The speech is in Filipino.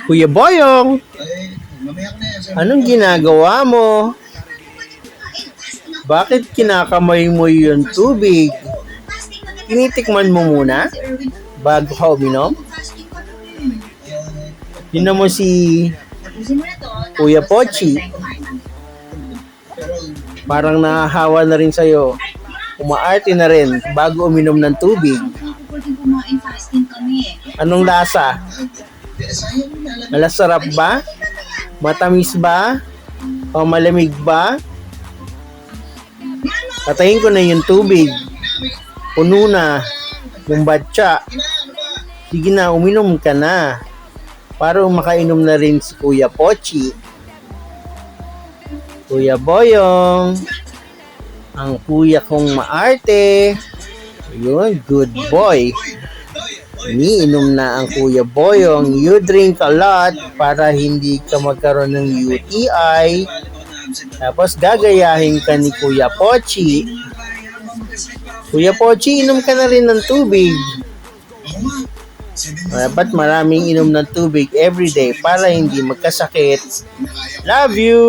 Kuya Boyong, anong ginagawa mo? Bakit kinakamay mo yung tubig? Tinitikman mo muna bago ka uminom? Yun mo si Kuya Pochi. Parang nahahawa na rin sa'yo. Umaarte na rin bago uminom ng tubig. Anong lasa? Malasarap ba? Matamis ba? O malamig ba? Patayin ko na yung tubig. Puno na yung batya. Sige na, uminom ka na. Para makainom na rin si Kuya Pochi. Kuya Boyong, ang kuya kong maarte. Yun, good boy. Iniinom na ang Kuya Boyong. You drink a lot para hindi ka magkaroon ng UTI. Tapos gagayahin ka ni Kuya Pochi. Kuya Pochi, inom ka na rin ng tubig. Dapat maraming inom ng tubig everyday para hindi magkasakit. Love you!